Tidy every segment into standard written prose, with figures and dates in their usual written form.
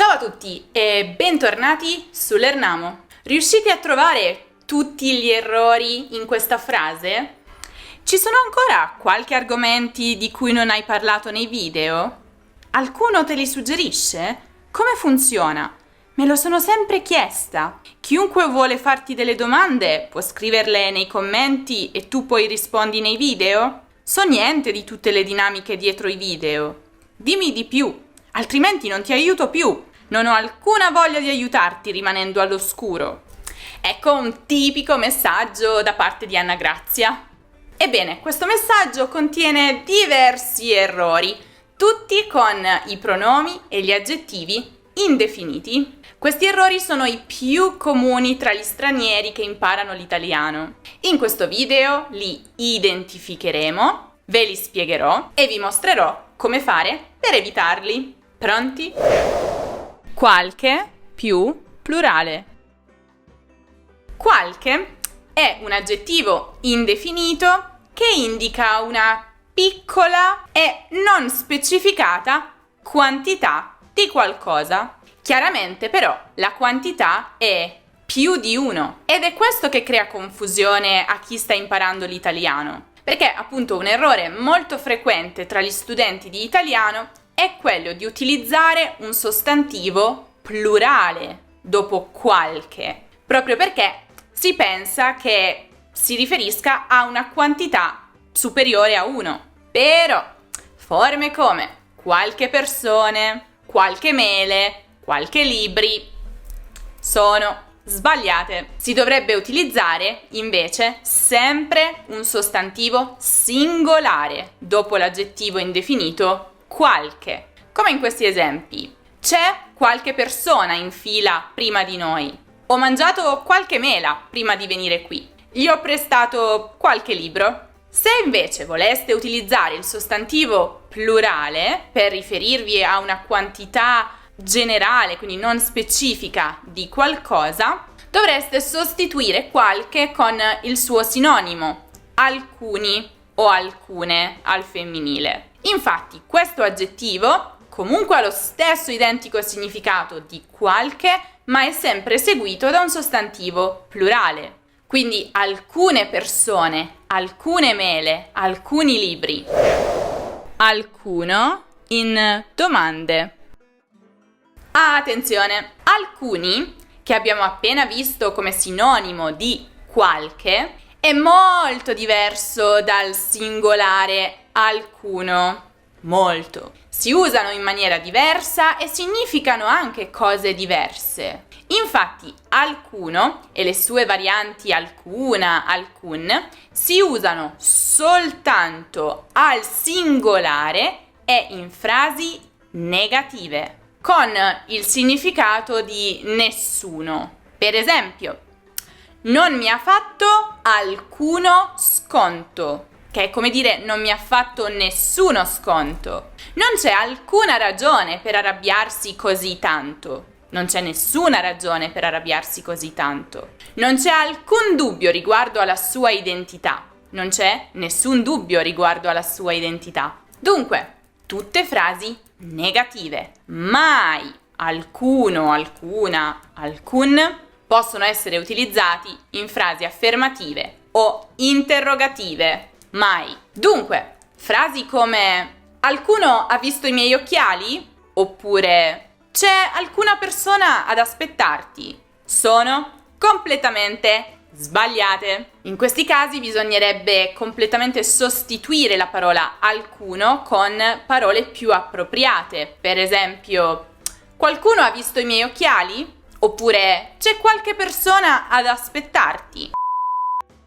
Ciao a tutti e bentornati su Lernamo. Riuscite a trovare tutti gli errori in questa frase? Ci sono ancora qualche argomenti di cui non hai parlato nei video? Alcuno te li suggerisce? Come funziona? Me lo sono sempre chiesta. Chiunque vuole farti delle domande può scriverle nei commenti e tu poi rispondi nei video? So niente di tutte le dinamiche dietro i video. Dimmi di più, altrimenti non ti aiuto più. Non ho alcuna voglia di aiutarti rimanendo all'oscuro. Ecco un tipico messaggio da parte di Anna Grazia. Ebbene, questo messaggio contiene diversi errori, tutti con i pronomi e gli aggettivi indefiniti. Questi errori sono i più comuni tra gli stranieri che imparano l'italiano. In questo video li identificheremo, ve li spiegherò e vi mostrerò come fare per evitarli. Pronti? Qualche più plurale. Qualche è un aggettivo indefinito che indica una piccola e non specificata quantità di qualcosa. Chiaramente però la quantità è più di uno ed è questo che crea confusione a chi sta imparando l'italiano, perché appunto un errore molto frequente tra gli studenti di italiano è quello di utilizzare un sostantivo plurale dopo qualche, proprio perché si pensa che si riferisca a una quantità superiore a uno. Però forme come qualche persone, qualche mele, qualche libri sono sbagliate. Si dovrebbe utilizzare invece sempre un sostantivo singolare dopo l'aggettivo indefinito qualche, come in questi esempi. C'è qualche persona in fila prima di noi. Ho mangiato qualche mela prima di venire qui. Gli ho prestato qualche libro. Se invece voleste utilizzare il sostantivo plurale per riferirvi a una quantità generale, quindi non specifica di qualcosa, dovreste sostituire qualche con il suo sinonimo, alcuni o alcune al femminile. Infatti, questo aggettivo comunque ha lo stesso identico significato di qualche, ma è sempre seguito da un sostantivo plurale. Quindi alcune persone, alcune mele, alcuni libri. Alcuno in domande. Attenzione, alcuni, che abbiamo appena visto come sinonimo di qualche, è molto diverso dal singolare alcuno. Molto. Si usano in maniera diversa e significano anche cose diverse. Infatti, alcuno e le sue varianti alcuna, alcun si usano soltanto al singolare e in frasi negative, con il significato di nessuno. Per esempio, non mi ha fatto alcuno sconto, che è come dire non mi ha fatto nessuno sconto. Non c'è alcuna ragione per arrabbiarsi così tanto. Non c'è nessuna ragione per arrabbiarsi così tanto. Non c'è alcun dubbio riguardo alla sua identità. Non c'è nessun dubbio riguardo alla sua identità. Dunque, tutte frasi negative. Mai alcuno, alcuna, alcun possono essere utilizzati in frasi affermative o interrogative. Mai. Dunque, frasi come alcuno ha visto i miei occhiali? Oppure c'è alcuna persona ad aspettarti? Sono completamente sbagliate. In questi casi bisognerebbe completamente sostituire la parola alcuno con parole più appropriate. Per esempio, qualcuno ha visto i miei occhiali? Oppure c'è qualche persona ad aspettarti?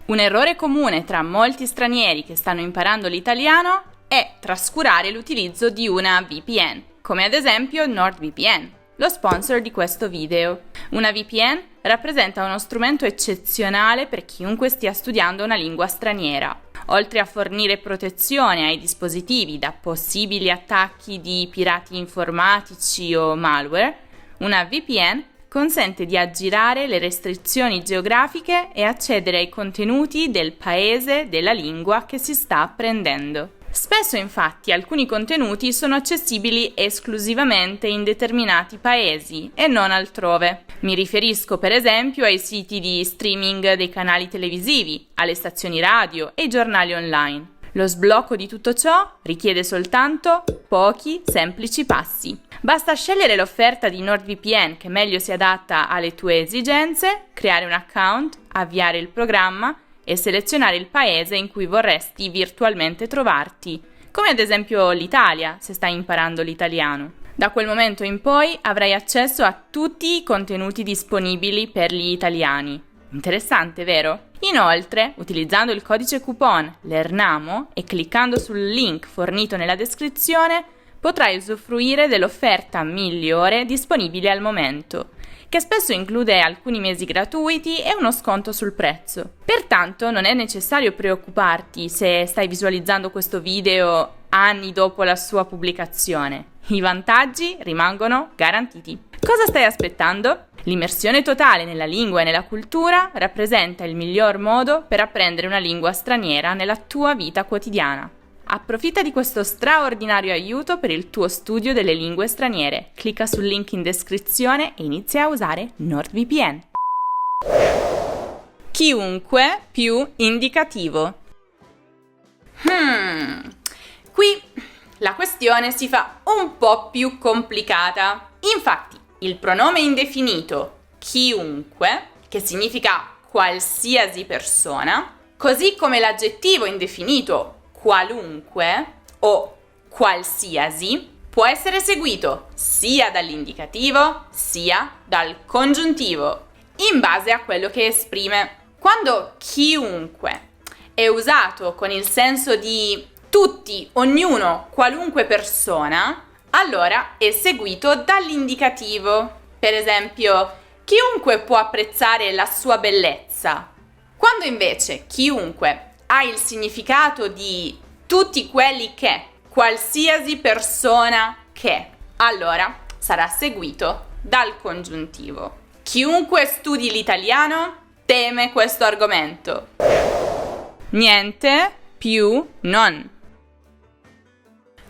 Un errore comune tra molti stranieri che stanno imparando l'italiano è trascurare l'utilizzo di una VPN, come ad esempio NordVPN, lo sponsor di questo video. Una VPN rappresenta uno strumento eccezionale per chiunque stia studiando una lingua straniera. Oltre a fornire protezione ai dispositivi da possibili attacchi di pirati informatici o malware, una VPN consente di aggirare le restrizioni geografiche e accedere ai contenuti del paese della lingua che si sta apprendendo. Spesso infatti alcuni contenuti sono accessibili esclusivamente in determinati paesi e non altrove. Mi riferisco per esempio ai siti di streaming dei canali televisivi, alle stazioni radio e ai giornali online. Lo sblocco di tutto ciò richiede soltanto pochi semplici passi. Basta scegliere l'offerta di NordVPN che meglio si adatta alle tue esigenze, creare un account, avviare il programma e selezionare il paese in cui vorresti virtualmente trovarti, come ad esempio l'Italia, se stai imparando l'italiano. Da quel momento in poi avrai accesso a tutti i contenuti disponibili per gli italiani. Interessante, vero? Inoltre, utilizzando il codice coupon LERNAMO e cliccando sul link fornito nella descrizione, potrai usufruire dell'offerta migliore disponibile al momento, che spesso include alcuni mesi gratuiti e uno sconto sul prezzo. Pertanto non è necessario preoccuparti se stai visualizzando questo video anni dopo la sua pubblicazione. I vantaggi rimangono garantiti. Cosa stai aspettando? L'immersione totale nella lingua e nella cultura rappresenta il miglior modo per apprendere una lingua straniera nella tua vita quotidiana. Approfitta di questo straordinario aiuto per il tuo studio delle lingue straniere. Clicca sul link in descrizione e inizia a usare NordVPN. Chiunque più indicativo. Qui la questione si fa un po' più complicata. Infatti, il pronome indefinito chiunque, che significa qualsiasi persona, così come l'aggettivo indefinito qualunque o qualsiasi, può essere seguito sia dall'indicativo sia dal congiuntivo, in base a quello che esprime. Quando chiunque è usato con il senso di tutti, ognuno, qualunque persona, allora è seguito dall'indicativo. Per esempio, chiunque può apprezzare la sua bellezza. Quando invece chiunque ha il significato di tutti quelli che, qualsiasi persona che, allora sarà seguito dal congiuntivo. Chiunque studi l'italiano teme questo argomento. Niente più non.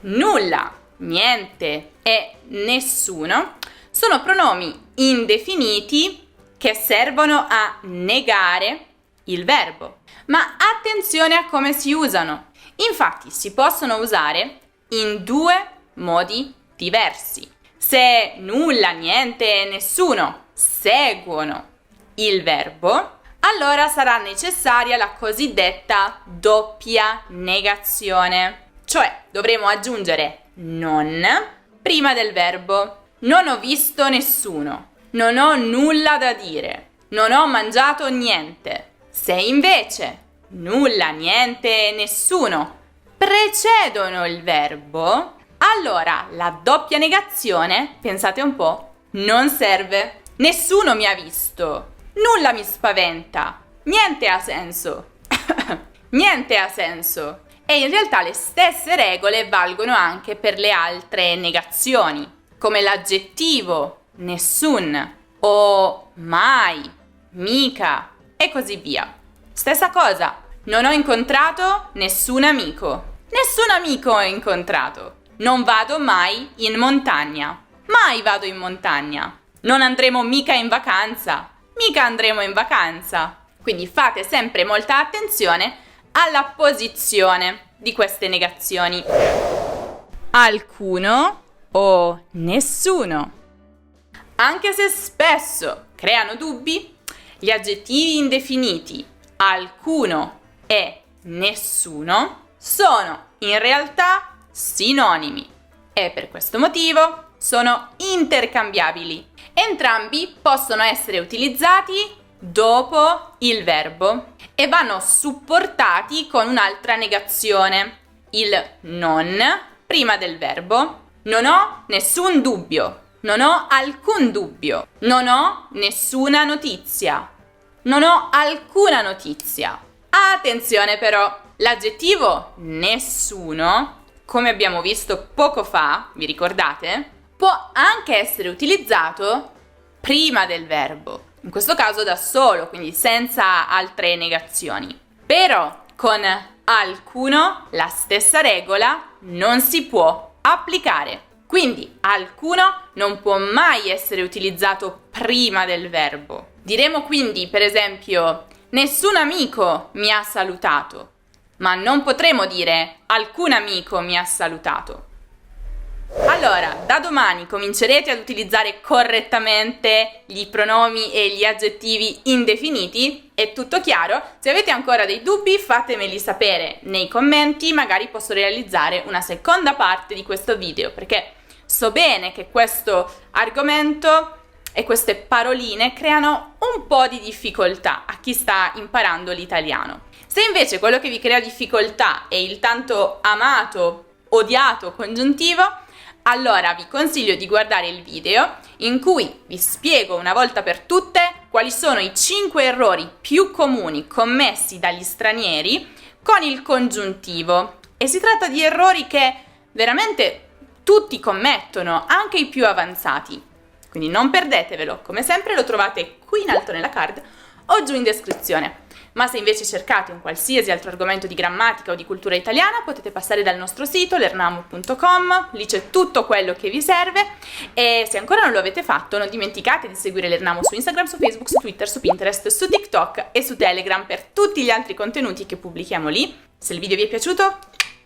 Nulla, niente e nessuno sono pronomi indefiniti che servono a negare il verbo. Ma attenzione a come si usano. Infatti si possono usare in due modi diversi. Se nulla, niente e nessuno seguono il verbo, allora sarà necessaria la cosiddetta doppia negazione. Cioè dovremo aggiungere non prima del verbo. Non ho visto nessuno. Non ho nulla da dire. Non ho mangiato niente. Se invece nulla, niente e nessuno precedono il verbo, allora la doppia negazione, pensate un po', non serve. Nessuno mi ha visto. Nulla mi spaventa. Niente ha senso. Niente ha senso. E in realtà le stesse regole valgono anche per le altre negazioni, come l'aggettivo nessun o mai, mica e così via. Stessa cosa, non ho incontrato nessun amico. Nessun amico ho incontrato. Non vado mai in montagna. Mai vado in montagna. Non andremo mica in vacanza. Mica andremo in vacanza. Quindi fate sempre molta attenzione alla posizione di queste negazioni. Alcuno o nessuno. Anche se spesso creano dubbi, gli aggettivi indefiniti alcuno e nessuno sono in realtà sinonimi e per questo motivo sono intercambiabili. Entrambi possono essere utilizzati dopo il verbo e vanno supportati con un'altra negazione, il non prima del verbo. Non ho nessun dubbio. Non ho alcun dubbio. Non ho nessuna notizia. Non ho alcuna notizia. Attenzione però, l'aggettivo nessuno, come abbiamo visto poco fa, vi ricordate? Può anche essere utilizzato prima del verbo. In questo caso da solo, quindi senza altre negazioni. Però con alcuno, la stessa regola non si può applicare. Quindi alcuno non può mai essere utilizzato prima del verbo. Diremo quindi, per esempio, nessun amico mi ha salutato, ma non potremo dire alcun amico mi ha salutato. Allora, da domani comincerete ad utilizzare correttamente gli pronomi e gli aggettivi indefiniti? È tutto chiaro? Se avete ancora dei dubbi fatemeli sapere nei commenti, magari posso realizzare una seconda parte di questo video, perché so bene che questo argomento e queste paroline creano un po' di difficoltà a chi sta imparando l'italiano. Se invece quello che vi crea difficoltà è il tanto amato, odiato congiuntivo, allora vi consiglio di guardare il video in cui vi spiego una volta per tutte quali sono i 5 errori più comuni commessi dagli stranieri con il congiuntivo. E si tratta di errori che veramente tutti commettono, anche i più avanzati. Quindi non perdetevelo, come sempre lo trovate qui in alto nella card o giù in descrizione. Ma se invece cercate un qualsiasi altro argomento di grammatica o di cultura italiana, potete passare dal nostro sito lernamo.com, lì c'è tutto quello che vi serve. E se ancora non lo avete fatto, non dimenticate di seguire Lernamo su Instagram, su Facebook, su Twitter, su Pinterest, su TikTok e su Telegram per tutti gli altri contenuti che pubblichiamo lì. Se il video vi è piaciuto,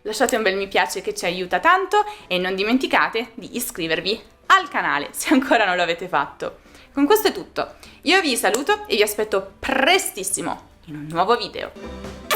lasciate un bel mi piace che ci aiuta tanto e non dimenticate di iscrivervi al canale se ancora non lo avete fatto. Con questo è tutto, io vi saluto e vi aspetto prestissimo in un nuovo video.